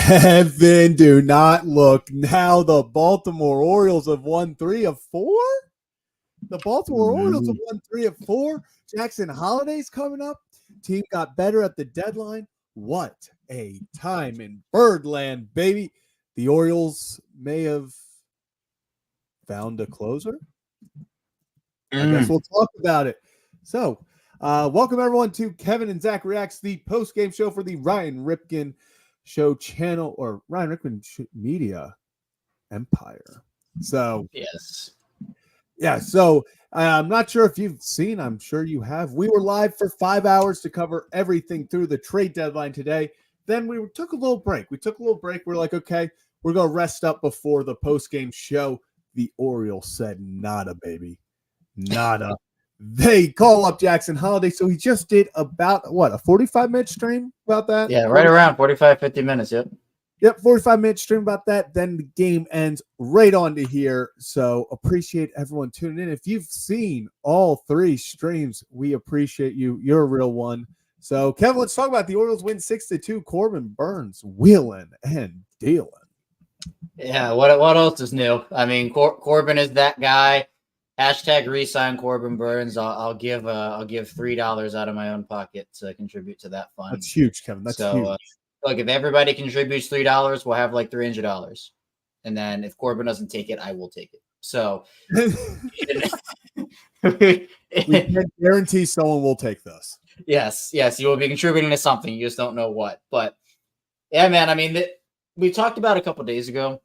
Kevin, do not look. Now the Baltimore Orioles have won 3 of 4. The Baltimore Orioles have won 3 of 4. Jackson Holliday's coming up. Team got better at the deadline. What a time in Birdland, baby. The Orioles may have found a closer. I guess we'll talk about it. So, welcome everyone to Kevin and Zach Reacts, the post-game show for the Ryan Ripken Show channel, or Ryan Ripken Media Empire. So, yes. Yeah, so I'm not sure if you've seen, I'm sure you have. We were live for 5 hours to cover everything through the trade deadline today. Then we took a little break. We're like, okay, we're going to rest up before the post-game show. The Orioles said nada, baby. Nada. They call up Jackson Holliday. So he just did about, a 45-minute stream about that? Yeah, right around 45, 50 minutes, yep. Yep, 45-minute stream about that. Then the game ends right on to here. So appreciate everyone tuning in. If you've seen all 3 streams, we appreciate you. You're a real one. So, Kevin, let's talk about the Orioles win 6-2. Corbin Burns wheeling and dealing. Yeah, what else is new? I mean, Corbin is that guy. Hashtag resign Corbin Burns. I'll give $3 out of my own pocket to contribute to that fund. That's huge, Kevin. That's huge. Look, if everybody contributes $3, we'll have like $300. And then if Corbin doesn't take it, I will take it. So we can guarantee someone will take this. Yes, you will be contributing to something. You just don't know what. But yeah, man, I mean, we talked about a couple days ago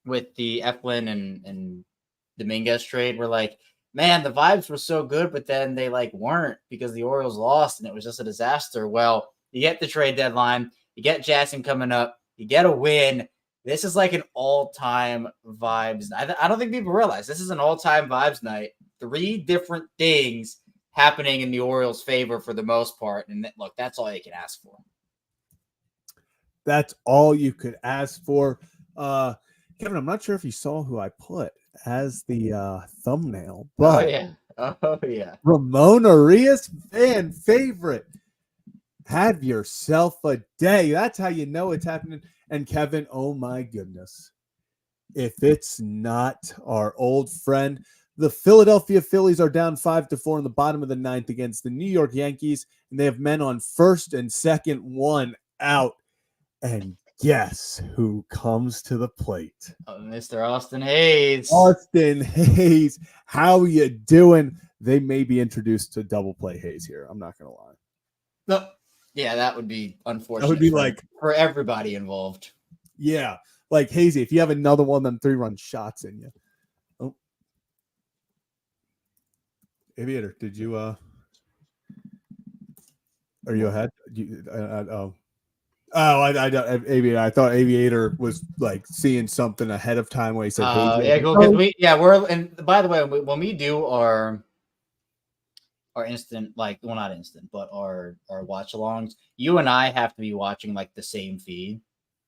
with the Eflin and Dominguez trade. We're like, man, the vibes were so good, but then they like weren't because the Orioles lost and it was just a disaster. Well, you get the trade deadline, you get Jackson coming up, you get a win. This is like an all-time vibes. I don't think people realize this is an all-time vibes night. 3 different things happening in the Orioles' favor for the most part. And look, that's all you can ask for. That's all you could ask for. Kevin, I'm not sure if you saw who I put as the thumbnail, but oh yeah, Ramon Arias fan favorite. Have yourself a day. That's how you know it's happening. And Kevin, oh my goodness, if it's not our old friend, the Philadelphia Phillies are down 5-4 in the bottom of the 9th against the New York Yankees, and they have men on first and second, 1 out. And guess who comes to the plate? Mr. Austin Hayes. Austin Hayes, how you doing? They may be introduced to double play Hayes here. I'm not going to lie. No. Yeah, that would be unfortunate. That would be for everybody involved. Yeah, like Hazy, if you have another one of them 3-run shots in you. Oh, Aviator, did you? Are you ahead? I don't. Aviator. I thought Aviator was like seeing something ahead of time when he said, we're. And by the way, when we do our instant, like, well, not instant, but our watch alongs, you and I have to be watching like the same feed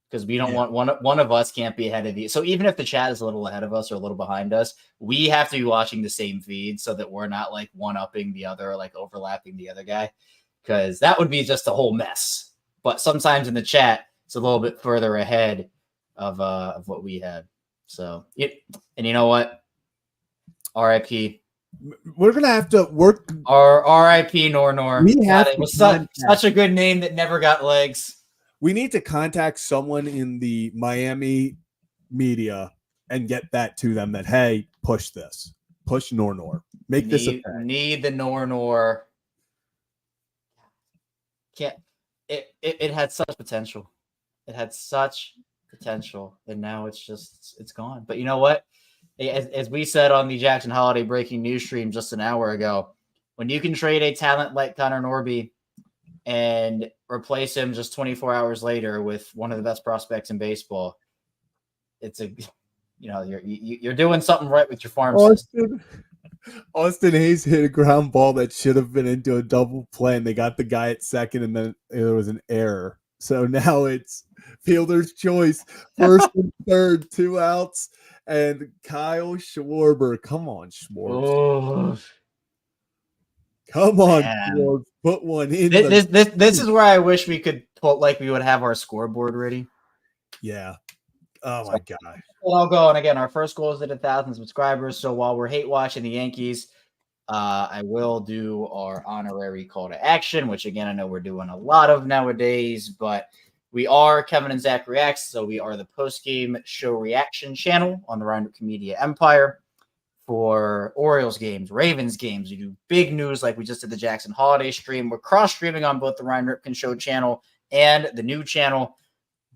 because we don't want one of us can't be ahead of the. So even if the chat is a little ahead of us or a little behind us, we have to be watching the same feed so that we're not like one-upping the other, like overlapping the other guy, because that would be just a whole mess. But sometimes in the chat, it's a little bit further ahead of what we had. So and you know what? RIP. We're gonna have to work. Our R.I.P. Nor. It was such a good name that never got legs. We need to contact someone in the Miami media and get that to them. That hey, push this, push Nor. Make this a thing. Need the Nor. Can't. It had such potential. It had such potential, and now it's gone. But you know what? As we said on the Jackson Holliday breaking news stream just an hour ago, when you can trade a talent like Connor Norby and replace him just 24 hours later with one of the best prospects in baseball, you're doing something right with your farm system. Austin Hayes hit a ground ball that should have been into a double play, and they got the guy at second, and then there was an error. So now it's fielder's choice, first and third, 2 outs. And Kyle Schwarber. Come on, Schwarber. Come on, Schwarber. Put one in. This is where I wish we could put, like, we would have our scoreboard ready. Yeah. Oh my God. Well, I'll go. And again, our first goal is to 1,000 subscribers. So while we're hate watching the Yankees, I will do our honorary call to action, which again, I know we're doing a lot of nowadays, but we are Kevin and Zach Reacts. So we are the post-game show reaction channel on the Roundup Media Empire for Orioles games, Ravens games. We do big news like we just did the Jackson Holliday stream. We're cross-streaming on both the Ryan Ripken Show channel and the new channel,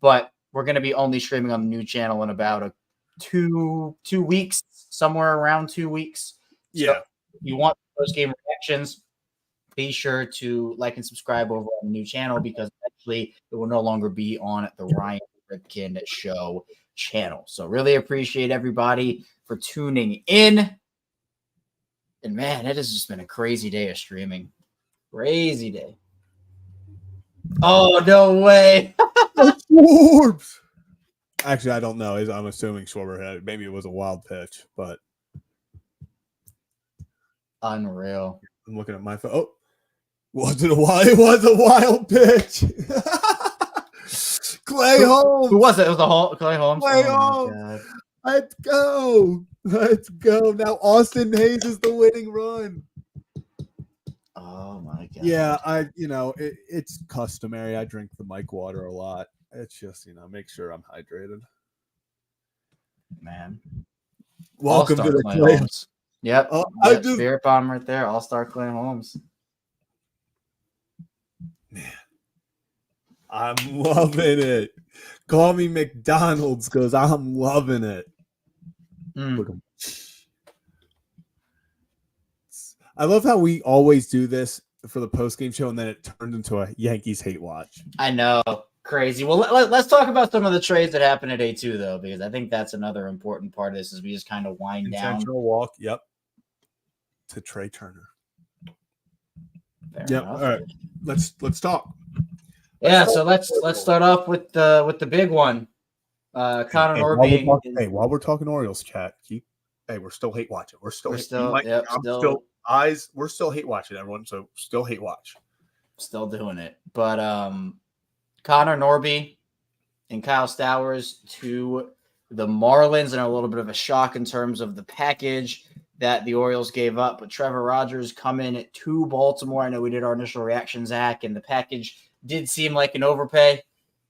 but we're going to be only streaming on the new channel in about two weeks, somewhere around 2 weeks. Yeah. So if you want those game reactions, be sure to like and subscribe over on the new channel because actually it will no longer be on the Ryan Ripken Show channel. So really appreciate everybody for tuning in. And man, it has just been a crazy day of streaming. Crazy day. Oh, no way. Schwarber. Actually, I don't know. I'm assuming Schwarber had it. Maybe it was a wild pitch, but Unreal. I'm looking at my phone. Oh, was it a wild? It was a wild pitch. Clay Holmes. Who was it? It was Clay Holmes. Clay Holmes. Let's go. Let's go. Now Austin Hayes is the winning run. Oh my God. Yeah, it's customary. I drink the mic water a lot. It's just, make sure I'm hydrated. Man. Welcome All-star to the Clay Holmes. Yep. Spirit bomb right there. All-star Clay Holmes. Man. I'm loving it. Call me McDonald's because I'm loving it. I love how we always do this for the post-game show and then it turned into a Yankees hate watch. I know. Crazy. Well, let's talk about some of the trades that happened today too, though, because I think that's another important part of this is we just kind of wind down. Intentional walk. Yep. To Trey Turner. Yep. All right. Let's talk. Yeah. So let's start off with the big one. Connor Norby. While we're talking Orioles chat, we're still hate watching. We're still hate watching everyone. So still hate watch. Still doing it. But Connor Norby and Kyle Stowers to the Marlins, and a little bit of a shock in terms of the package that the Orioles gave up. But Trevor Rogers coming to Baltimore. I know we did our initial reaction, Zach, and the package did seem like an overpay.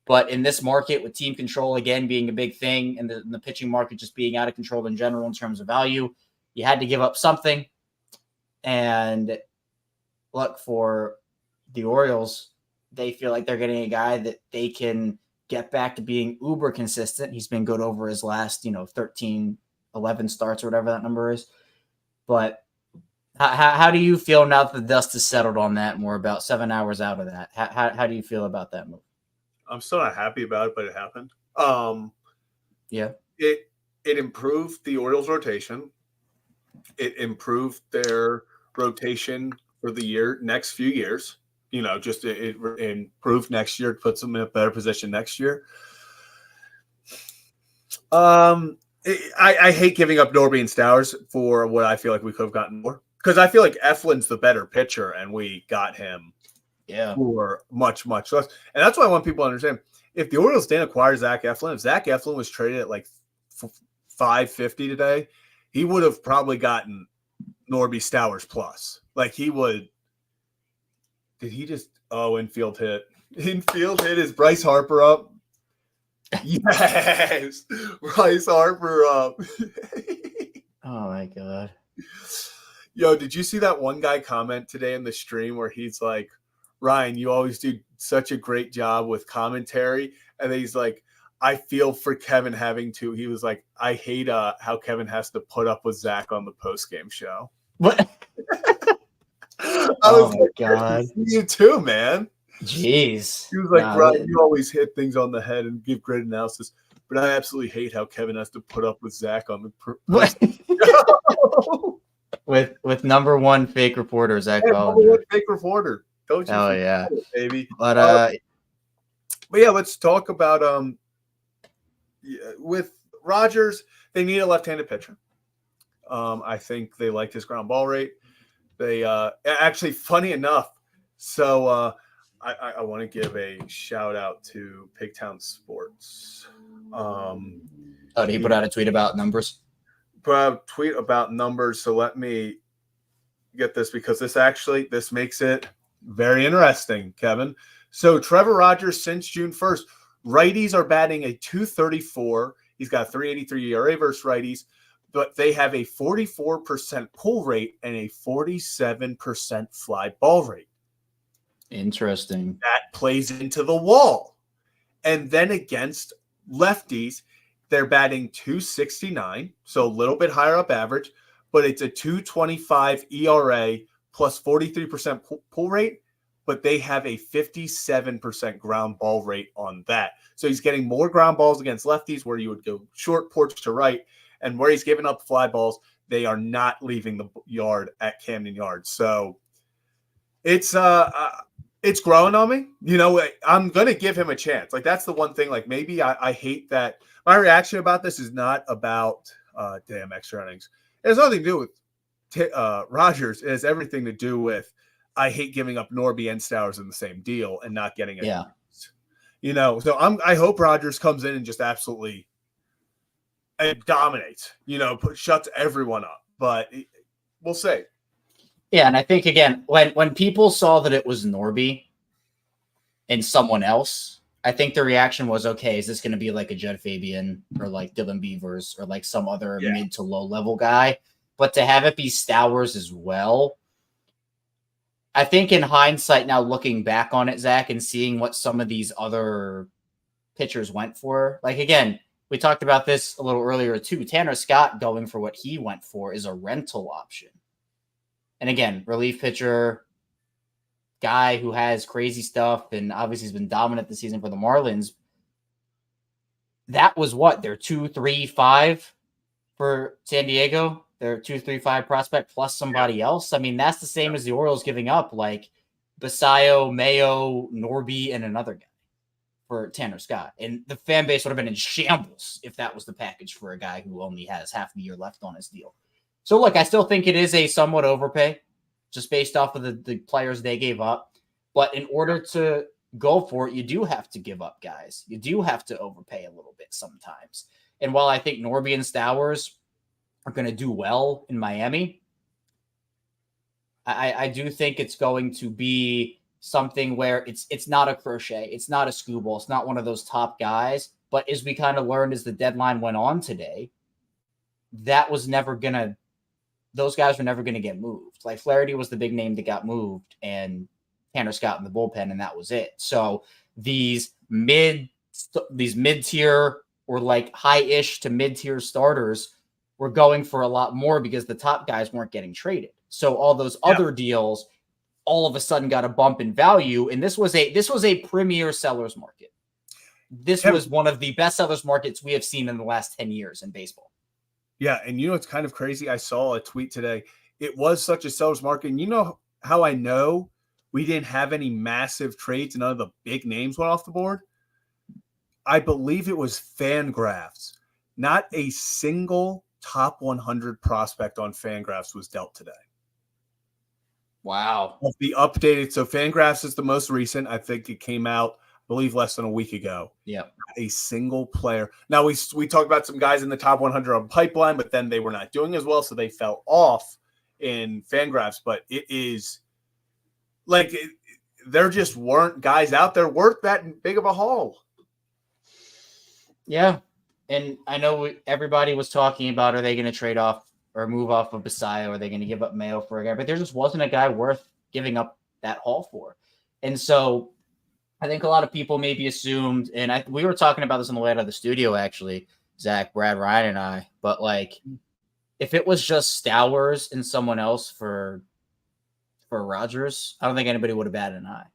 But in this market, with team control again being a big thing, and the pitching market just being out of control in general in terms of value, you had to give up something. And look, for the Orioles, they feel like they're getting a guy that they can get back to being uber consistent. He's been good over his last, 13, 11 starts or whatever that number is. But how do you feel now that the dust has settled on that and we're about 7 hours out of that? How do you feel about that move? I'm still not happy about it, but it happened. Yeah. It improved the Orioles rotation. It improved their rotation for the next few years. Just it improved next year, puts them in a better position next year. I hate giving up Norby and Stowers for what I feel like we could have gotten more. Because I feel like Eflin's the better pitcher, and we got him for much, much less. And that's what I want people to understand. If the Orioles didn't acquire Zach Eflin, if Zach Eflin was traded at like $550 today, he would have probably gotten Norby Stowers plus. Like he would. Did he just infield hit? Infield hit is Bryce Harper up. Yes. Bryce Harper up. Oh my God. Yo, did you see that one guy comment today in the stream where he's like, Ryan, you always do such a great job with commentary. And then he's like, I feel for Kevin having to. He was like, I hate how Kevin has to put up with Zach on the post-game show. What? Oh my God. You too, man. Jeez. He was like, Ryan, you always hit things on the head and give great analysis. But I absolutely hate how Kevin has to put up with Zach on the with number one fake reporter, Zach. Number one fake reporter. Don't you? Oh yeah, it, baby. But yeah, let's talk about with Rogers. They need a left-handed pitcher. I think they liked his ground ball rate. They actually, funny enough. So I want to give a shout out to Pigtown Sports. Did he put out a tweet about numbers? Put out a tweet about numbers. So let me get this because this makes it very interesting, Kevin. So Trevor Rogers since June 1st, righties are batting a 234. He's got a 383 ERA versus righties, but they have a 44% pull rate and a 47% fly ball rate. Interesting. That plays into the wall. And then against lefties, they're batting 269, so a little bit higher up average, but it's a 225 ERA plus 43% pull rate, but they have a 57% ground ball rate on that. So he's getting more ground balls against lefties where you would go short porch to right, and where he's giving up fly balls, they are not leaving the yard at Camden Yards. So it's growing on me. You know, I'm going to give him a chance. Like, that's the one thing. Like, maybe I hate that. My reaction about this is not about extra innings. It has nothing to do with Rogers. It has everything to do with I hate giving up Norby and Stowers in the same deal and not getting it. Yeah. You know, so I hope Rogers comes in and just absolutely dominates, you know, shuts everyone up. But we'll see. Yeah, and I think, again, when people saw that it was Norby and someone else, I think the reaction was, okay, is this going to be like a Jed Fabian or like Dylan Beavers or like some other mid to low level guy? But to have it be Stowers as well, I think in hindsight now, looking back on it, Zach, and seeing what some of these other pitchers went for, like, again, we talked about this a little earlier too. Tanner Scott going for what he went for is a rental option. And again, relief pitcher, guy who has crazy stuff, and obviously has been dominant this season for the Marlins. That was what? Their 2-3-5 for San Diego? Their 2-3-5 prospect plus somebody else? I mean, that's the same as the Orioles giving up, like, Basayo, Mayo, Norby, and another guy for Tanner Scott. And the fan base would have been in shambles if that was the package for a guy who only has half the year left on his deal. So, look, I still think it is a somewhat overpay just based off of the players they gave up. But in order to go for it, you do have to give up guys. You do have to overpay a little bit sometimes. And while I think Norby and Stowers are going to do well in Miami, I do think it's going to be something where it's not a Crochet, it's not a Skubal, it's not one of those top guys. But as we kind of learned as the deadline went on today, those guys were never going to get moved. Like, Flaherty was the big name that got moved, and Tanner Scott in the bullpen, and that was it. So these mid-tier or like high-ish to mid-tier starters were going for a lot more because the top guys weren't getting traded. So all those other deals all of a sudden got a bump in value, and this was a premier sellers market. This was one of the best sellers markets we have seen in the last 10 years in baseball. Yeah, and you know it's kind of crazy? I saw a tweet today. It was such a seller's market. And you know how I know we didn't have any massive trades and none of the big names went off the board? I believe it was Fangraphs. Not a single top 100 prospect on Fangraphs was dealt today. Wow. Of the updated, so Fangraphs is the most recent. I think it came out, I believe, less than a week ago. Yeah. A single player. Now, we talked about some guys in the top 100 on pipeline, but then they were not doing as well, so they fell off in Fangraphs. But it is like there just weren't guys out there worth that big of a haul. Yeah. And I know everybody was talking about, are they going to trade off or move off of Basayo? Are they going to give up Mayo for a guy? But there just wasn't a guy worth giving up that haul for. And so I think a lot of people maybe assumed, and we were talking about this on the way out of the studio, actually, Zach, Brad, Ryan, and I, but like, if it was just Stowers and someone else for Rogers, I don't think anybody would have batted an eye.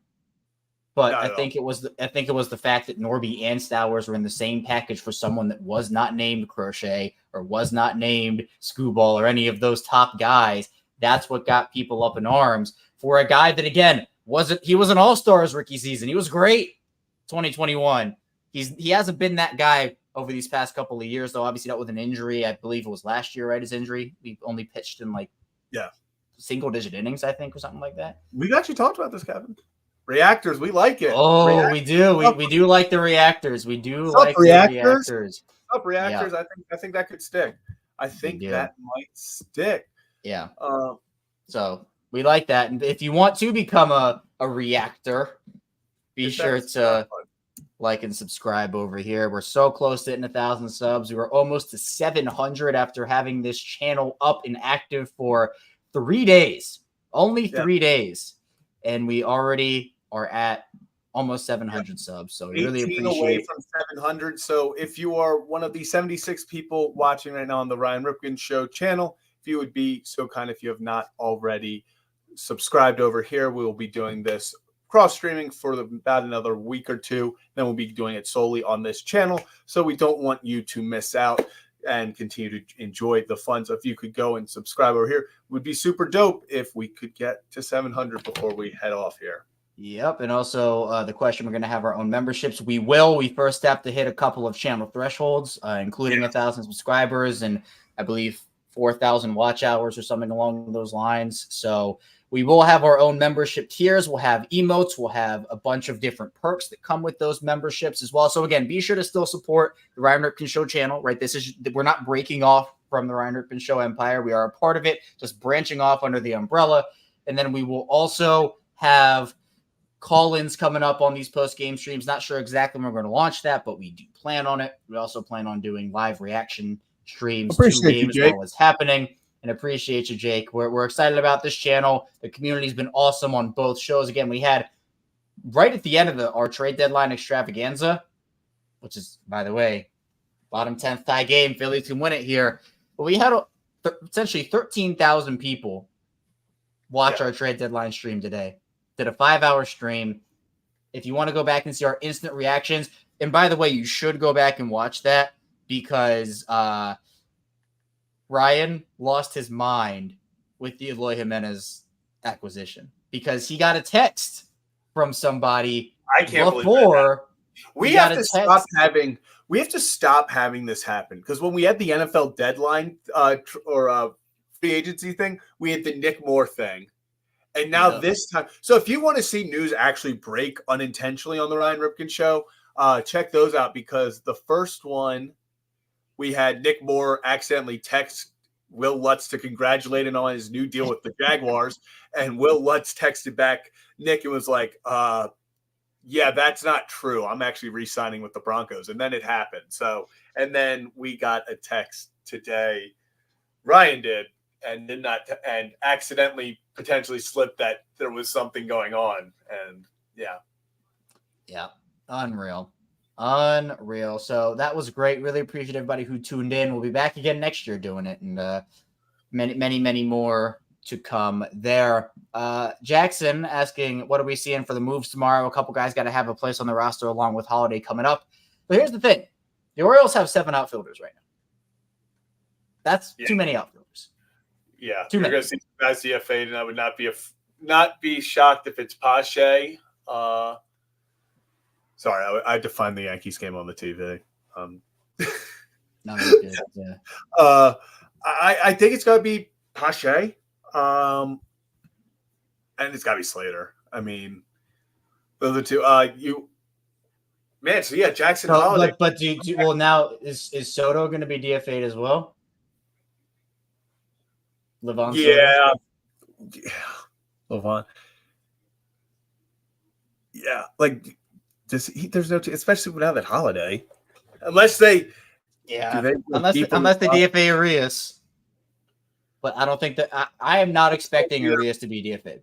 But I think it was the fact that Norby and Stowers were in the same package for someone that was not named Crochet or was not named Skubal or any of those top guys. That's what got people up in arms for a guy that, again, he was an all-stars rookie season. He was great 2021. He hasn't been that guy over these past couple of years, though. Obviously, not with an injury. I believe it was last year, right? His injury. We only pitched in single-digit innings, I think, or something like that. We've actually talked about this, Kevin. Reactors, we like it. Oh, we do. We do like the reactors. We do What's up, like the reactors? reactors. Up reactors. Yeah. I think that could stick. I think that might stick. Yeah. Uh, So we like that. And if you want to become a reactor, be sure to like and subscribe over here. We're so close to hitting 1,000 subs. We were almost to 700 after having this channel up and active for 3 days. Only 3 days. And we already are at almost 700 subs. So we really appreciate away from 700. So if you are one of the 76 people watching right now on the Ryan Ripken Show channel, if you would be so kind, if you have not already subscribed over here, we will be doing this cross streaming for about another week or two. Then we'll be doing it solely on this channel. So we don't want you to miss out and continue to enjoy the fun. So if you could go and subscribe over here, it would be super dope if we could get to 700 before we head off here. Yep. And also the question, we're going to have our own memberships. We will. We first have to hit a couple of channel thresholds, including 1,000 subscribers and I believe 4,000 watch hours or something along those lines. So we will have our own membership tiers. We'll have emotes. We'll have a bunch of different perks that come with those memberships as well. So again, be sure to still support the Ryan Ripken Show channel, right? We're not breaking off from the Ryan Ripken Show empire. We are a part of it, just branching off under the umbrella. And then we will also have call-ins coming up on these post-game streams. Not sure exactly when we're going to launch that, but we do plan on it. We also plan on doing live reaction streams to games while it's happening. And appreciate you, Jake. We're excited about this channel. The community's been awesome on both shows. Again, we had right at the end of our trade deadline extravaganza, which is, by the way, bottom 10th tie game. Phillies can win it here. But we had essentially 13,000 people watch our trade deadline stream today. Did a 5-hour stream. If you want to go back and see our instant reactions, and by the way, you should go back and watch that because Ryan lost his mind with the Eloy Jimenez acquisition because he got a text from somebody before. We have to stop having this happen because when we had the NFL deadline or free agency thing, we had the Nick Moore thing. And now this time, so if you want to see news actually break unintentionally on the Ryan Ripken Show, check those out because the first one, we had Nick Moore accidentally text Will Lutz to congratulate him on his new deal with the Jaguars. And Will Lutz texted back Nick and was like, yeah, that's not true. I'm actually re-signing with the Broncos. And then it happened. So, and then we got a text today. Ryan did and did not and accidentally potentially slipped that there was something going on. And yeah. Unreal. So that was great. Really appreciate everybody who tuned in. We'll be back again next year doing it, and many more to come there. Jackson asking, what are we seeing for the moves tomorrow? A couple guys got to have a place on the roster along with Holliday coming up. But here's the thing. The Orioles have 7 outfielders right now. That's too many outfielders. Yeah. Too many. Going to see guys DFA'd, and I would not be shocked if it's Pache. Sorry, I had to find the Yankees game on the TV. No, good. Yeah. I think it's got to be Pache, and it's got to be Slater. I mean, those are two. So yeah, Jackson Holliday. But well, now is Soto going to be DFA'd as well? Levon. Yeah. Levon. Yeah, like. There's no, especially now that Holliday, unless they DFA Arias, but I don't think that I am not expecting Arias to be DFA'd.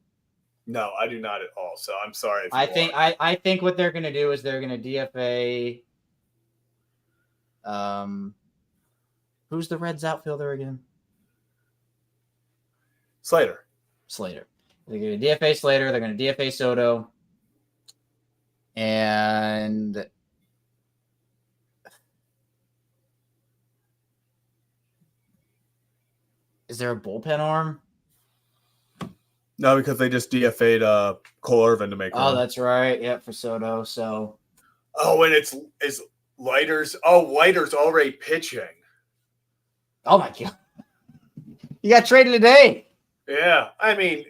No, I do not at all. So I'm sorry. I think what they're going to do is they're going to DFA. Who's the Reds outfielder again? Slater. They're going to DFA Slater. They're going to DFA Soto. And is there a bullpen arm? No, because they just DFA'd Cole Irvin to make room. Oh, that's right. Yeah, for Soto. So. Oh, and it's Leiter's. Oh, Leiter's already pitching. Oh my God! You got traded today. Yeah, I mean,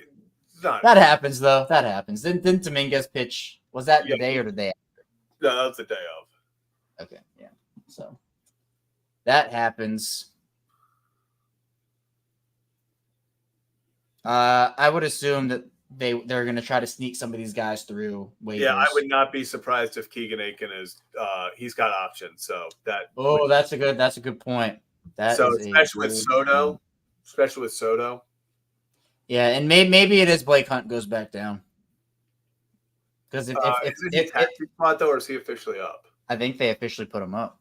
That happens, though. That happens. Didn't Dominguez pitch? Was that the day or the day after? No, that was the day of. Okay, yeah. So that happens. I would assume that they're going to try to sneak some of these guys through waivers. Yeah, I would not be surprised if Keegan Aiken is. He's got options, so that. That's a good point. Especially with Soto. Yeah, and maybe it is Blake Hunt goes back down. Because if he taxi spot though, or is he officially up? I think they officially put him up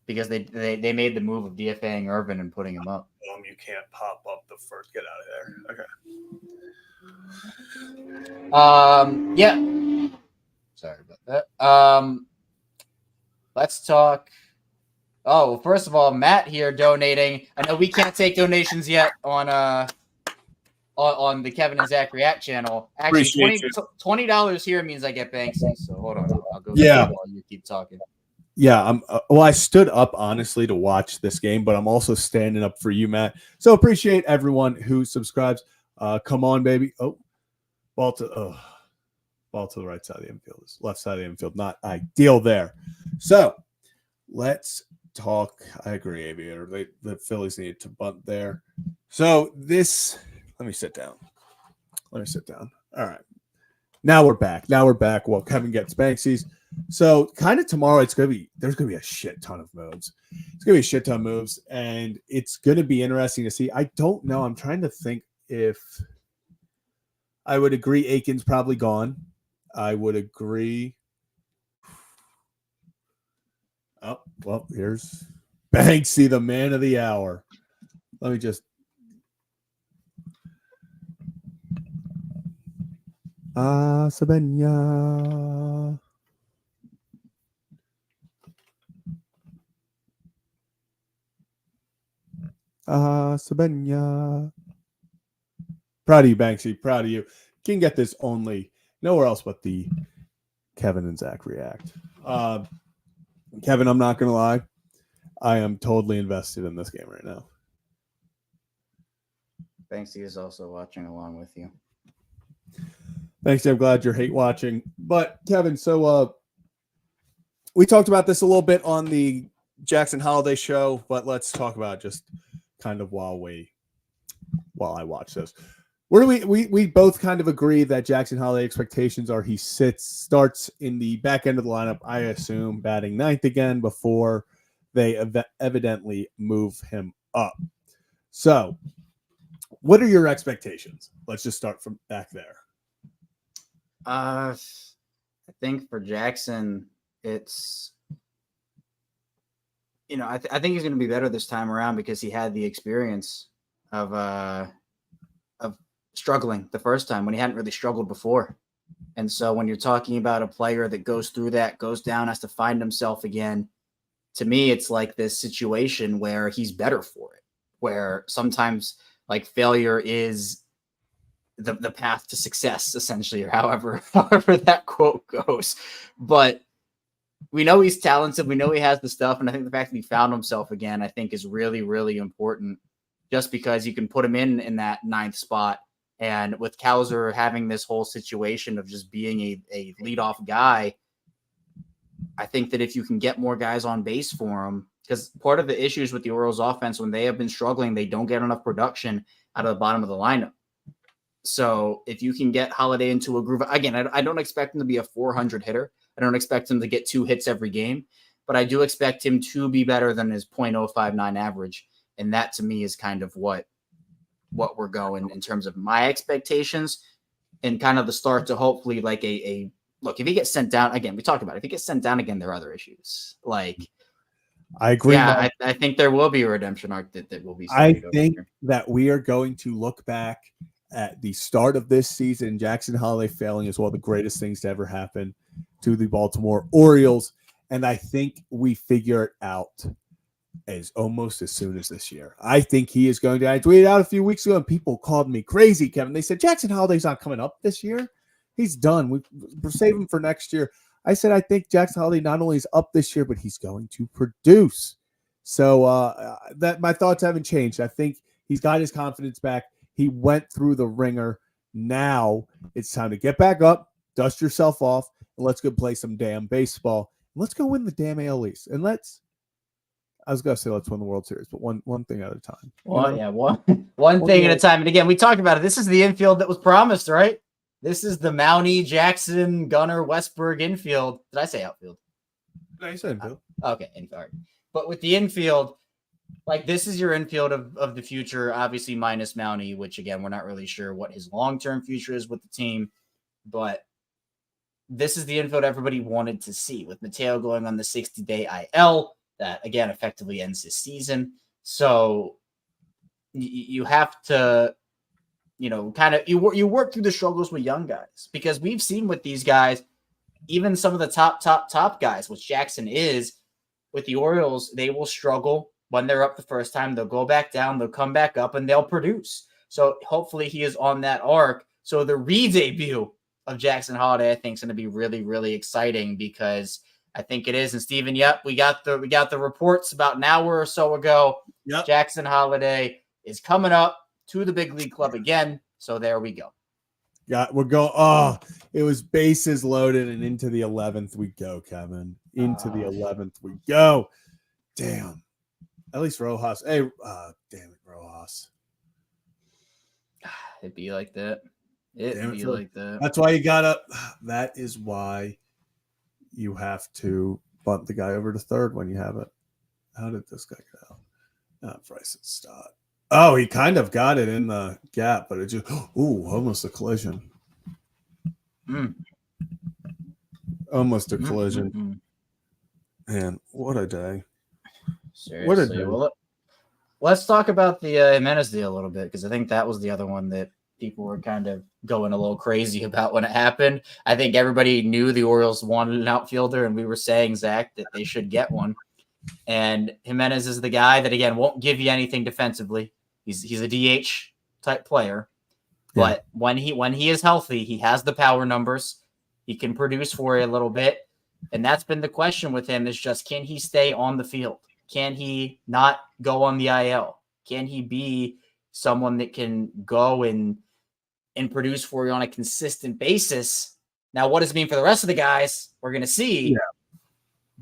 because they made the move of DFAing Irvin and putting him up. You can't pop up the first. Get out of there. Okay. Yeah. Sorry about that. Let's talk. Oh, first of all, Matt here donating. I know we can't take donations yet on the Kevin and Zach React channel. Actually, $20 here means I get Banksy. So hold on, I'll go. Yeah. While you keep talking. Yeah, I stood up honestly to watch this game, but I'm also standing up for you, Matt. So appreciate everyone who subscribes. Come on, baby. Oh, ball to the right side of the infield. Left side of the infield, not ideal there. So let's talk. I agree, Aviator. The Phillies need to bunt there. So let me sit down. All right. Now we're back. Well, Kevin gets Banksy's. So kind of tomorrow, there's gonna be a shit ton of moves. It's gonna be a shit ton of moves, and it's gonna be interesting to see. I don't know. I'm trying to think if I would agree Aiken's probably gone. I would agree. Oh, well, here's Banksy, the man of the hour. Let me just Sabenya. Sabenya. Proud of you, Banksy. Proud of you. Can get this only nowhere else but the Kevin and Zach React. Kevin, I'm not going to lie. I am totally invested in this game right now. Banksy is also watching along with you. Thanks. I'm glad you're hate watching. But Kevin, so we talked about this a little bit on the Jackson Holliday show, but let's talk about it just kind of while I watch this. Where do we both kind of agree that Jackson Holliday expectations are he starts in the back end of the lineup, I assume, batting ninth again before they evidently move him up. So what are your expectations? Let's just start from back there. I think for Jackson, it's, I think he's going to be better this time around because he had the experience of struggling the first time when he hadn't really struggled before. And so when you're talking about a player that goes through that, goes down, has to find himself again, to me, it's like this situation where he's better for it, where sometimes like failure is the path to success, essentially, or however that quote goes. But we know he's talented. We know he has the stuff. And I think the fact that he found himself again, I think is really, really important just because you can put him in that ninth spot. And with Cowser having this whole situation of just being a leadoff guy, I think that if you can get more guys on base for him, because part of the issues with the Orioles offense, when they have been struggling, they don't get enough production out of the bottom of the lineup. So if you can get Holliday into a groove, again, I don't expect him to be a 400 hitter. I don't expect him to get 2 hits every game, but I do expect him to be better than his .059 average. And that to me is kind of what we're going in terms of my expectations and kind of the start to hopefully like a look, if he gets sent down again, we talked about it. If he gets sent down again, there are other issues. Like, I agree. Yeah, I think there will be a redemption arc that will be. I think that we are going to look back at the start of this season, Jackson Holliday failing is one of the greatest things to ever happen to the Baltimore Orioles. And I think we figure it out almost as soon as this year. I think he is going to. I tweeted out a few weeks ago and people called me crazy, Kevin. They said, Jackson Holliday's not coming up this year. He's done. We're saving him for next year. I said, I think Jackson Holliday not only is up this year, but he's going to produce. So that my thoughts haven't changed. I think he's got his confidence back. He went through the ringer. Now it's time to get back up, dust yourself off, and let's go play some damn baseball. Let's go win the damn AL East. And I was going to say let's win the World Series, but one thing at a time. Well, yeah, one thing at a time. And again, we talked about it. This is the infield that was promised, right? This is the Mountie, Jackson, Gunnar, Westberg infield. Did I say outfield? No, you said infield. Okay, infield. But with the infield, like this is your infield of the future, obviously minus Mountie, which again, we're not really sure what his long-term future is with the team. But this is the infield everybody wanted to see with Mateo going on the 60-day IL. That again effectively ends his season. So you have to, kind of you work through the struggles with young guys, because we've seen with these guys, even some of the top guys, which Jackson is with the Orioles, they will struggle when they're up the first time. They'll go back down, they'll come back up, and they'll produce. So hopefully he is on that arc. So the re-debut of Jackson Holliday, I think, is going to be really, really exciting, because I think it is. And Steven, yep, we got the reports about an hour or so ago. Yep. Jackson Holliday is coming up to the big league club again. So there we go. Yeah, we're going. Oh, it was bases loaded, and into the 11th we go, Kevin. Into the 11th we go. Damn. At least Rojas. Hey, damn it, Rojas. It'd be like that. It'd be like that. That's why you gotta. That is why you have to bunt the guy over to third when you have it. How did this guy get out? Bryson Stott. Oh, he kind of got it in the gap, but it just almost a collision. Almost a collision. Man, what a day. Seriously. What a day. Well, let's talk about the Jimenez deal a little bit, because I think that was the other one that people were kind of going a little crazy about when it happened. I think everybody knew the Orioles wanted an outfielder, and we were saying, Zach, that they should get one. And Jimenez is the guy that, again, won't give you anything defensively. He's a DH type player. Yeah. But when he is healthy, he has the power numbers. He can produce for you a little bit. And that's been the question with him, is just, can he stay on the field? Can he not go on the IL? Can he be someone that can go and produce for you on a consistent basis? Now, what does it mean for the rest of the guys? We're going to see. Yeah.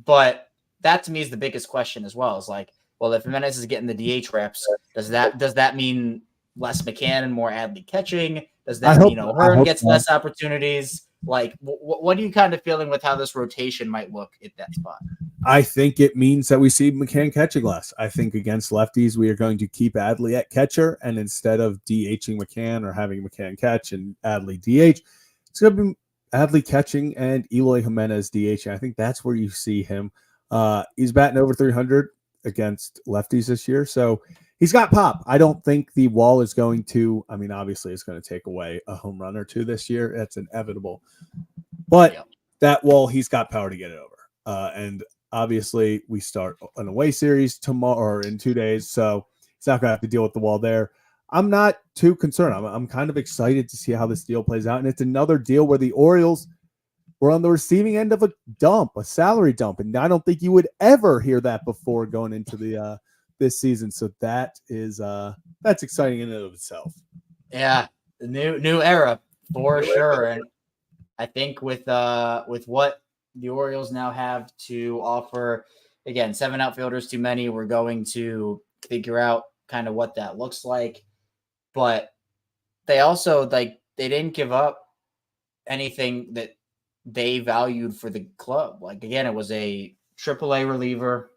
But that to me is the biggest question as well. Is like, well, if Jimenez is getting the DH reps, does that mean less McCann and more Adley catching? Does that mean O'Hearn gets less opportunities? Like, what are you kind of feeling with how this rotation might look at that spot? I think it means that we see McCann catching less. I think against lefties, we are going to keep Adley at catcher, and instead of DHing McCann or having McCann catch and Adley DH, it's going to be Adley catching and Eloy Jimenez DHing. I think that's where you see him. He's batting over 300 against lefties this year, so he's got pop. I don't think the wall is going to, I mean, obviously it's going to take away a home run or two this year. That's inevitable. But that wall, he's got power to get it over. And obviously we start an away series tomorrow or in 2 days, so he's not going to have to deal with the wall there. I'm not too concerned. I'm kind of excited to see how this deal plays out. And it's another deal where the Orioles were on the receiving end of a salary dump. And I don't think you would ever hear that before going into the this season. So that is that's exciting in and of itself. Yeah, the new era for sure. And I think with what the Orioles now have to offer, again, 7 outfielders too many. We're going to figure out kind of what that looks like. But they also, they didn't give up anything that they valued for the club. Like, again, it was a AAA reliever.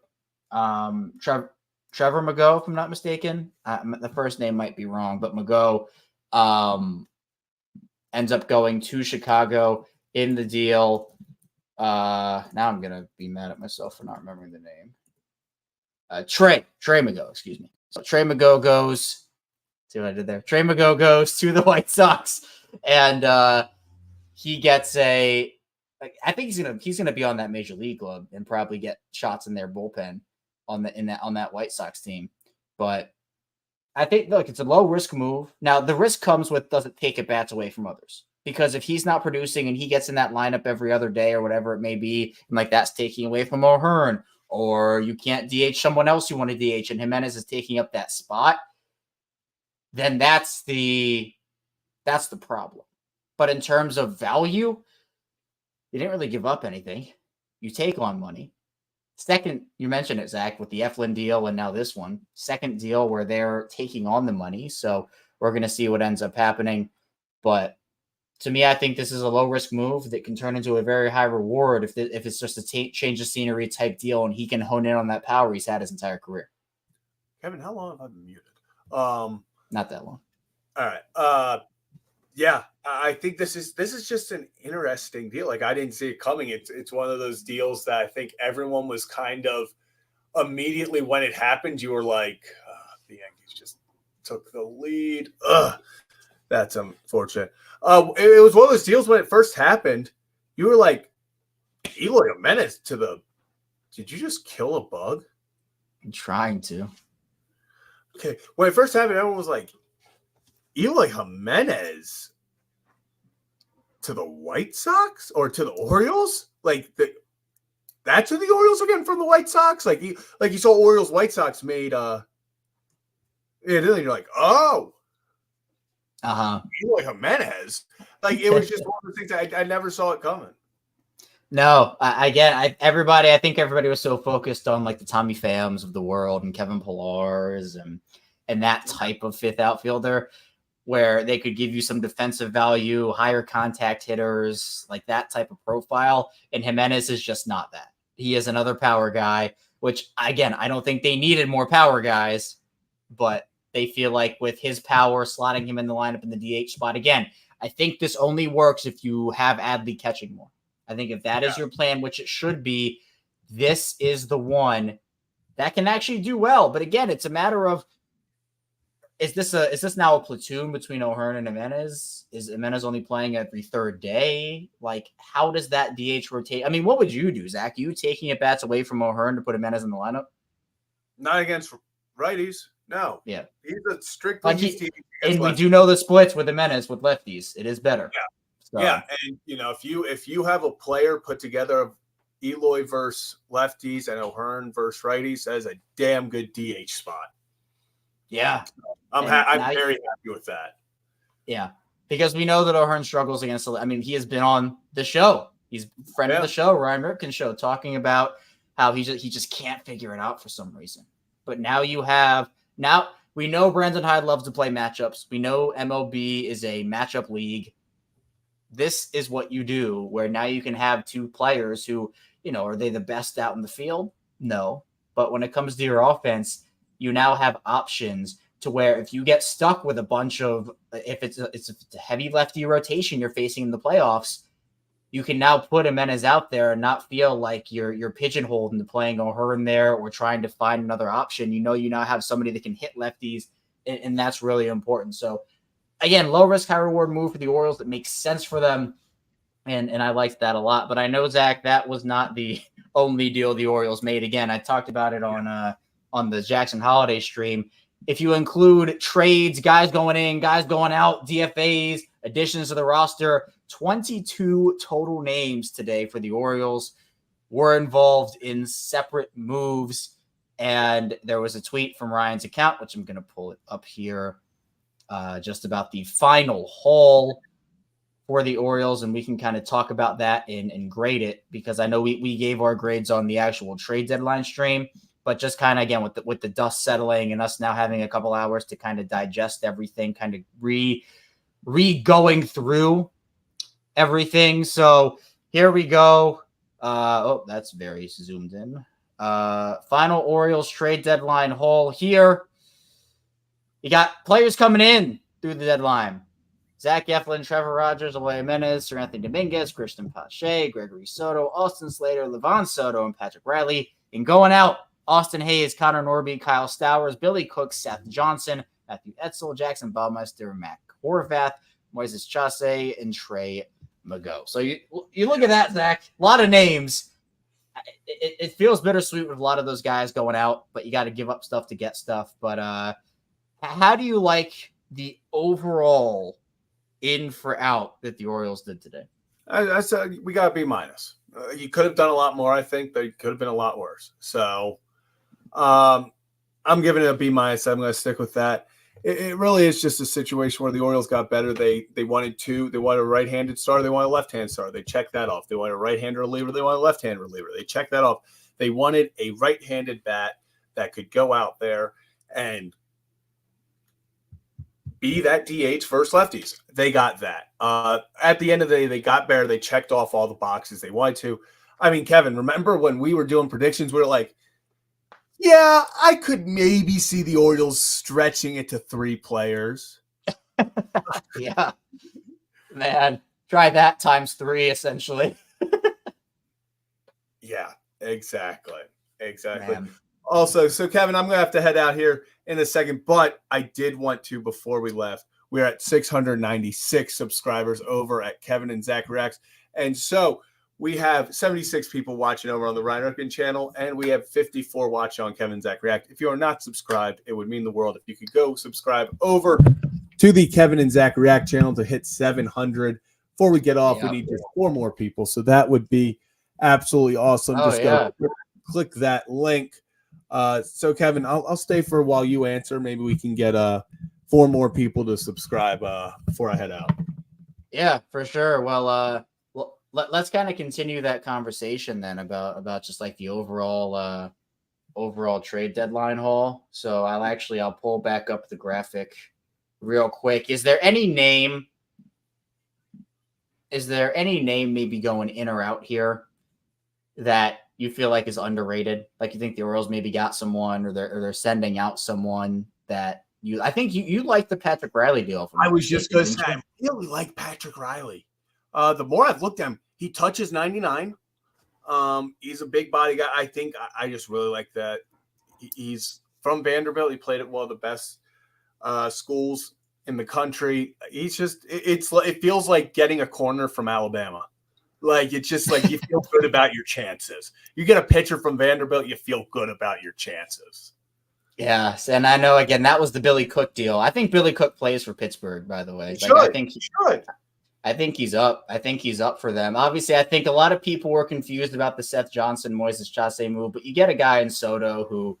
Trevor Mago, if I'm not mistaken. The first name might be wrong, but Mago ends up going to Chicago in the deal. Now I'm going to be mad at myself for not remembering the name. Trey Mago, excuse me. So Trey Mago goes, see what I did there? Trey Mago goes to the White Sox, and he gets I think he's gonna be on that major league club and probably get shots in their bullpen on that White Sox team. But I think, look, it's a low risk move. Now the risk comes with, does it take at bats away from others? Because if he's not producing and he gets in that lineup every other day or whatever it may be, and like that's taking away from O'Hearn, or you can't DH someone else you want to DH and Jimenez is taking up that spot, then that's the That's the problem. But in terms of value, you didn't really give up anything. You take on money. Second, you mentioned it, Zach, with the Eflin deal and now this one. Second deal where they're taking on the money. So we're going to see what ends up happening. But to me, I think this is a low-risk move that can turn into a very high reward if it's just a change of scenery type deal and he can hone in on that power he's had his entire career. Kevin, how long have I been muted? Not that long. All right. Yeah, I think this is just an interesting deal. Like, I didn't see it coming. It's one of those deals that I think everyone was kind of immediately when it happened, you were like, the Yankees just took the lead. That's unfortunate. It was one of those deals when it first happened. You were like, Eloy Jimenez did you just kill a bug? I'm trying to. Okay. When it first happened, everyone was like, Eloy Jimenez to the White Sox or to the Orioles? That's who the Orioles are getting from the White Sox? Like you saw Orioles White Sox made then you're like, oh. Eloy Jimenez. Like, it was just one of the things I never saw it coming. No, I think everybody was so focused on like the Tommy Phams of the world and Kevin Pillar's and that type of fifth outfielder where they could give you some defensive value, higher contact hitters, like that type of profile. And Jimenez is just not that. He is another power guy, which again, I don't think they needed more power guys, but they feel like with his power, slotting him in the lineup in the DH spot. Again, I think this only works if you have Adley catching more. I think if that is your plan, which it should be, this is the one that can actually do well. But again, it's a matter of, is this now a platoon between O'Hearn and Jimenez? Is Jimenez only playing every third day? Like, how does that DH rotate? I mean, what would you do, Zach? You taking at bats away from O'Hearn to put Jimenez in the lineup? Not against righties. No. Yeah. He's a strictly and we do know the splits with Jimenez with lefties. It is better. Yeah. So. Yeah. And if you have a player put together of Eloy versus lefties and O'Hearn versus righties, that is a damn good DH spot. Yeah. I'm very happy with that. Yeah. Because we know that O'Hearn struggles against, he has been on the show. He's a friend of the show, Ryan Ripken's show, talking about how he just can't figure it out for some reason. But now we know Brandon Hyde loves to play matchups. We know MLB is a matchup league. This is what you do, where now you can have two players who, are they the best out in the field? No. But when it comes to your offense, you now have options to where if you get stuck with a bunch of, if it's a heavy lefty rotation you're facing in the playoffs, you can now put Jimenez out there and not feel like you're pigeonholed into playing O'Hearn there or trying to find another option. You now have somebody that can hit lefties, and that's really important. So, again, low risk, high reward move for the Orioles that makes sense for them, and I liked that a lot. But I know, Zach, that was not the only deal the Orioles made. Again, I talked about it on the Jackson Holliday stream. If you include trades, guys going in, guys going out, DFAs, additions to the roster, 22 total names today for the Orioles were involved in separate moves. And there was a tweet from Ryan's account, which I'm going to pull it up here, just about the final haul for the Orioles. And we can kind of talk about that and grade it, because I know we gave our grades on the actual trade deadline stream. But just kind of, again, with the dust settling and us now having a couple hours to kind of digest everything, kind of going through everything. So here we go. That's very zoomed in. Final Orioles trade deadline haul here. You got players coming in through the deadline. Zach Eflin, Trevor Rogers, Eloy Jimenez, Sir Anthony Dominguez, Christian Pache, Gregory Soto, Austin Slater, Levon Soto, and Patrick Riley. And going out, Austin Hayes, Connor Norby, Kyle Stowers, Billy Cook, Seth Johnson, Matthew Etzel, Jackson Baumeister, Matt Horvath, Moises Chase, and Trey Mago. So you look at that, Zach, a lot of names. It feels bittersweet with a lot of those guys going out, but you got to give up stuff to get stuff. But how do you like the overall in for out that the Orioles did today? I said we got a B-. You could have done a lot more, I think, but it could have been a lot worse. So I'm giving it a B-. I'm going to stick with that. it really is just a situation where the Orioles got better. They wanted a right-handed starter, they wanted a left-handed starter. They checked that off. They wanted a right-handed reliever, they wanted a left-handed reliever. They checked that off. They wanted a right-handed bat that could go out there and be that DH versus lefties. They got that. At the end of the day, they got better. They checked off all the boxes they wanted to. I mean, Kevin, remember when we were doing predictions, we were like, yeah, I could maybe see the Orioles stretching it to 3 players. Yeah. Man, try that times 3, essentially. Yeah, exactly. Man. Also, so Kevin, I'm going to have to head out here in a second, but I did want to, before we left, we're at 696 subscribers over at Kevin and Zach Reacts. And so we have 76 people watching over on the Ryan Ripken channel, and we have 54 watching on Kevin and Zach React. If you are not subscribed, it would mean the world if you could go subscribe over to the Kevin and Zach React channel to hit 700. Before we get off, we need just 4 more people. So that would be absolutely awesome. Go click that link. So Kevin, I'll stay for while you answer. Maybe we can get 4 more people to subscribe before I head out. Yeah, for sure. Well, let's kind of continue that conversation then about just like the overall trade deadline haul. So I'll pull back up the graphic real quick. Is there any name maybe going in or out here that you feel like is underrated? Like you think the Orioles maybe got someone, or they're sending out someone that I think you like the Patrick Riley deal. I was just going to say, I really like Patrick Riley. The more I've looked at him, he touches 99. He's a big body guy. I think I just really like that. He's from Vanderbilt. He played at one of the best schools in the country. He's just it feels like getting a corner from Alabama. Like it's just like you feel good about your chances. You get a pitcher from Vanderbilt, you feel good about your chances. Yes, and I know again that was the Billy Cook deal. I think Billy Cook plays for Pittsburgh, by the way. I think he should. I think he's up. I think he's up for them. Obviously, I think a lot of people were confused about the Seth Johnson, Moises Chase move, but you get a guy in Soto who,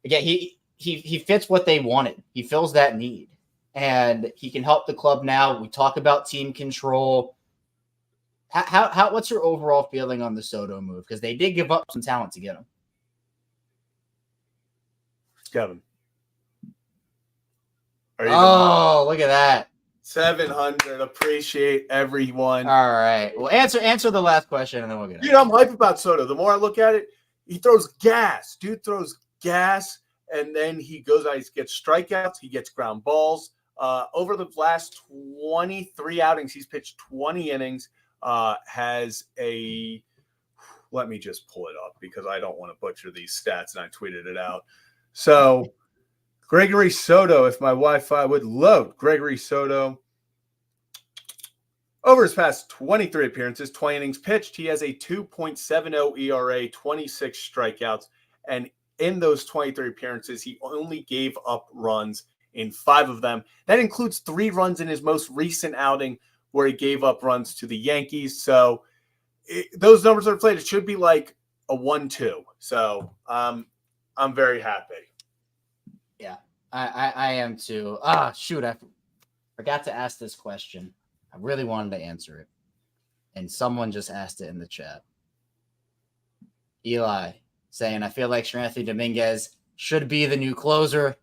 again, he fits what they wanted. He fills that need, and he can help the club now. We talk about team control. What's your overall feeling on the Soto move? Because they did give up some talent to get him. Kevin. Look at that. 700. Appreciate everyone. All right. Well, answer the last question, and then we'll get it. Dude, I'm hype about Soto. The more I look at it, he throws gas. Dude throws gas, and then he goes out. He gets strikeouts. He gets ground balls. Over the last 23 outings, he's pitched 20 innings. Has a – let me just pull it up because I don't want to butcher these stats, and I tweeted it out. So – Gregory Soto, if my Wi-Fi would load. Gregory Soto, over his past 23 appearances, 20 innings pitched, he has a 2.70 ERA, 26 strikeouts. And in those 23 appearances, he only gave up runs in 5 of them. That includes 3 runs in his most recent outing where he gave up runs to the Yankees. So those numbers are played. It should be like a 1-2. So I'm very happy. Yeah, I am too. Shoot, I forgot to ask this question. I really wanted to answer it, and someone just asked it in the chat. Eli saying, I feel like Seranthony Dominguez should be the new closer.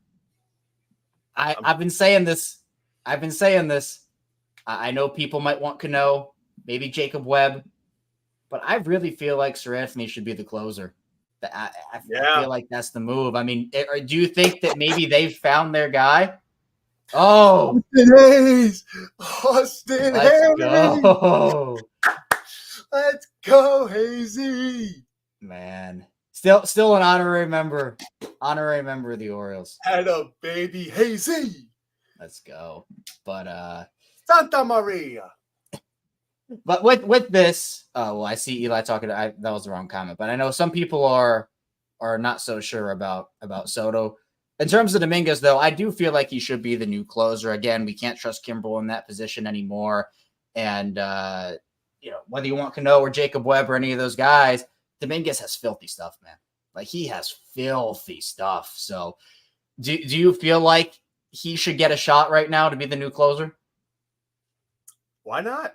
I've been saying this. I know people might want Cano, maybe Jacob Webb, but I really feel like Seranthony should be the closer. I feel like that's the move. I mean, do you think that maybe they've found their guy? Oh, Austin let's Hayes. Go. Let's go, Hazy. Man, still an honorary member of the Orioles. And a baby Hazy. Let's go. But Santa Maria. But with this, I see Eli talking. That was the wrong comment, but I know some people are not so sure about Soto. In terms of Dominguez, though, I do feel like he should be the new closer. Again, we can't trust Kimbrel in that position anymore. And whether you want Cano or Jacob Webb or any of those guys, Dominguez has filthy stuff, man. Like he has filthy stuff. So, do you feel like he should get a shot right now to be the new closer? Why not?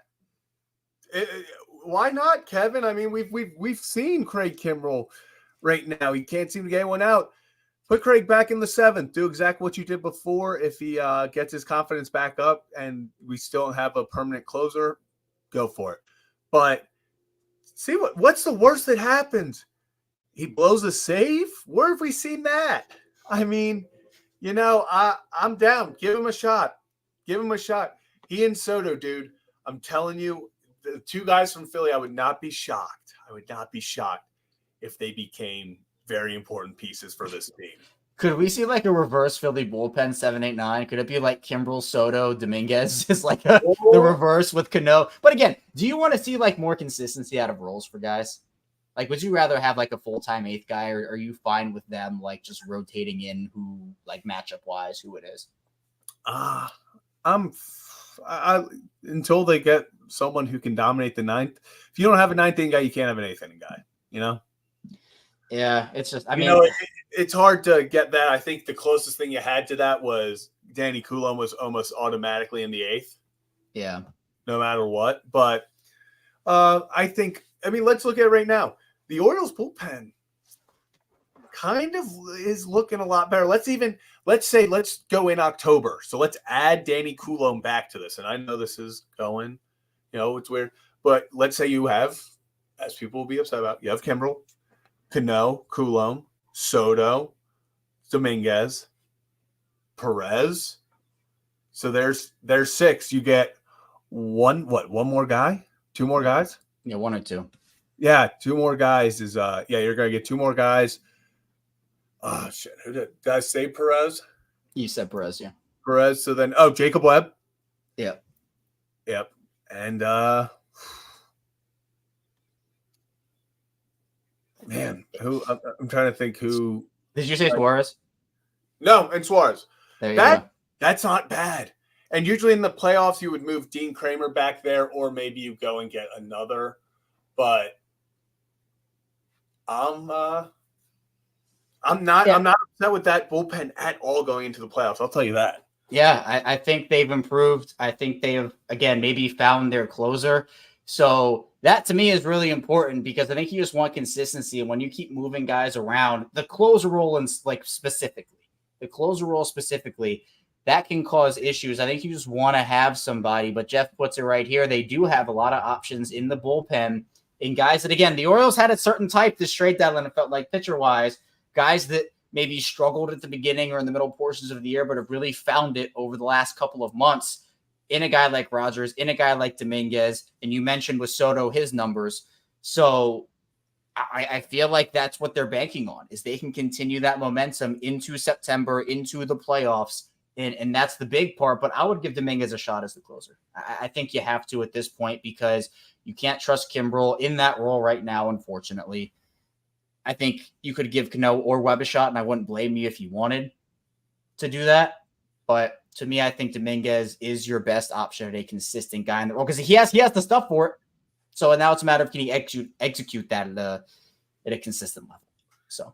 Why not, Kevin? I mean, we've seen Craig Kimbrell right now. He can't seem to get one out. Put Craig back in the 7th. Do exactly what you did before. If he gets his confidence back up and we still don't have a permanent closer, go for it. But see what's the worst that happens? He blows a save? Where have we seen that? I mean, I'm down. Give him a shot. Give him a shot. He and Soto, dude. I'm telling you, the two guys from Philly, I would not be shocked. I would not be shocked if they became very important pieces for this team. Could we see like a reverse Philly bullpen 7-8-9? Could it be like Kimbrel, Soto, Dominguez? Just like the reverse with Cano. But again, do you want to see like more consistency out of roles for guys? Like, would you rather have like a full-time 8th guy, or are you fine with them like just rotating in who like matchup wise who it is? Until they get someone who can dominate the 9th. If you don't have a 9th inning guy, you can't have an 8th inning guy. Yeah, it's just, I mean, it's hard to get that. I think the closest thing you had to that was Danny Coulomb was almost automatically in the 8th. Yeah. No matter what. But let's look at it right now. The Orioles bullpen kind of is looking a lot better. Let's go in October. So let's add Danny Coulomb back to this. And I know this is going, it's weird. But let's say you have, as people will be upset about, you have Kimbrel, Cano, Coulomb, Soto, Dominguez, Perez. So there's 6. You get one more guy? 2 more guys? Yeah, 1 or 2. Yeah, 2 more guys is you're gonna get 2 more guys. Oh shit. Who did I say Perez? You said Perez, yeah. Perez. So then Jacob Webb. Yep. And man, who I'm trying to think who. Did you say Suarez? No, and Suarez. There you go. That's not bad. And usually in the playoffs, you would move Dean Kramer back there, or maybe you go and get another. But I'm not upset with that bullpen at all going into the playoffs. I'll tell you that. Yeah, I think they've improved. I think they have, again, maybe found their closer. So that to me is really important, because I think you just want consistency. And when you keep moving guys around, the closer role specifically, that can cause issues. I think you just want to have somebody, but Jeff puts it right here. They do have a lot of options in the bullpen, and guys that, again, the Orioles had a certain type this trade deadline, it felt like pitcher-wise, guys that maybe struggled at the beginning or in the middle portions of the year, but have really found it over the last couple of months in a guy like Rogers, in a guy like Dominguez, and you mentioned with Soto his numbers. So I feel like that's what they're banking on, is they can continue that momentum into September, into the playoffs, and that's the big part. But I would give Dominguez a shot as the closer. I think you have to at this point, because you can't trust Kimbrel in that role right now, unfortunately. I think you could give Cano or Webb a shot, and I wouldn't blame you if you wanted to do that. But to me, I think Dominguez is your best option at a consistent guy in the role, because he has the stuff for it. So now it's a matter of, can he execute that at a consistent level. So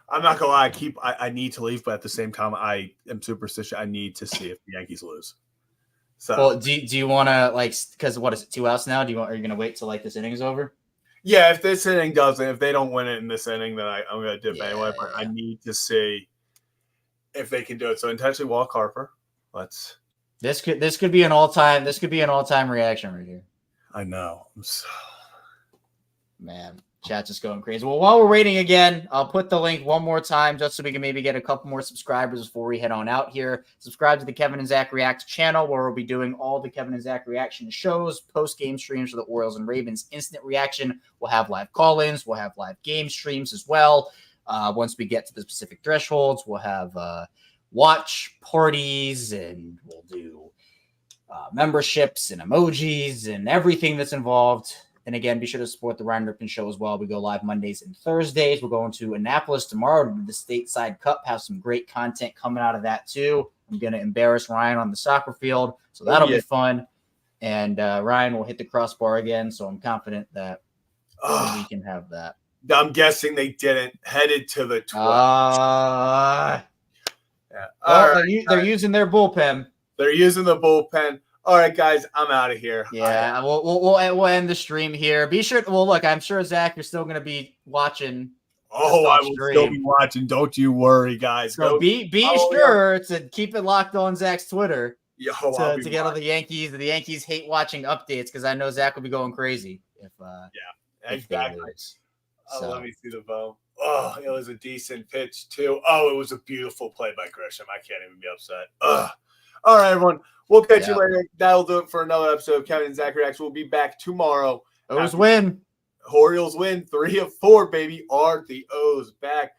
I'm not gonna lie, I need to leave, but at the same time, I am superstitious. I need to see if the Yankees lose. So, well, do you want to, because what is it, 2 outs now? Are you going to wait till this inning's over? Yeah, if this inning doesn't, if they don't win it in this inning, then I'm going to dip anyway. But I need to see if they can do it. So intentionally walk Harper. This could be an all-time reaction right here. I know. Man, chat's just going crazy. Well, while we're waiting again, I'll put the link one more time just so we can maybe get a couple more subscribers before we head on out here. Subscribe to the Kevin and Zach React channel, where we'll be doing all the Kevin and Zach reaction shows, post-game streams for the Orioles and Ravens instant reaction. We'll have live call-ins. We'll have live game streams as well. Once we get to the specific thresholds, we'll have watch parties, and we'll do memberships and emojis and everything that's involved. And again, be sure to support the Ryan Ripken Show as well. We go live Mondays and Thursdays. We're going to Annapolis tomorrow to the Stateside Cup. Have some great content coming out of that too. I'm going to embarrass Ryan on the soccer field, so that'll be fun. And Ryan will hit the crossbar again, so I'm confident that we can have that. I'm guessing they didn't. Headed to the 12th. Yeah. All Well, right, they're using their bullpen. they're using the bullpen. All right, guys, I'm out of here. Yeah, we'll end the stream here. Be sure. Well, look, I'm sure Zach, you're still going to be watching. Oh, I will still be watching. Don't you worry, guys. So be sure to keep it locked on Zach's Twitter to get all the Yankees. The Yankees hate watching updates because I know Zach will be going crazy if exactly. They lose. So. Let me see the vote. Oh, it was a decent pitch too. Oh, it was a beautiful play by Grisham. I can't even be upset. All right, everyone. We'll catch you later. That'll do it for another episode of Kevin and Zach Reacts. We'll be back tomorrow. Orioles win. Orioles win 3 of 4, baby. Are the O's back?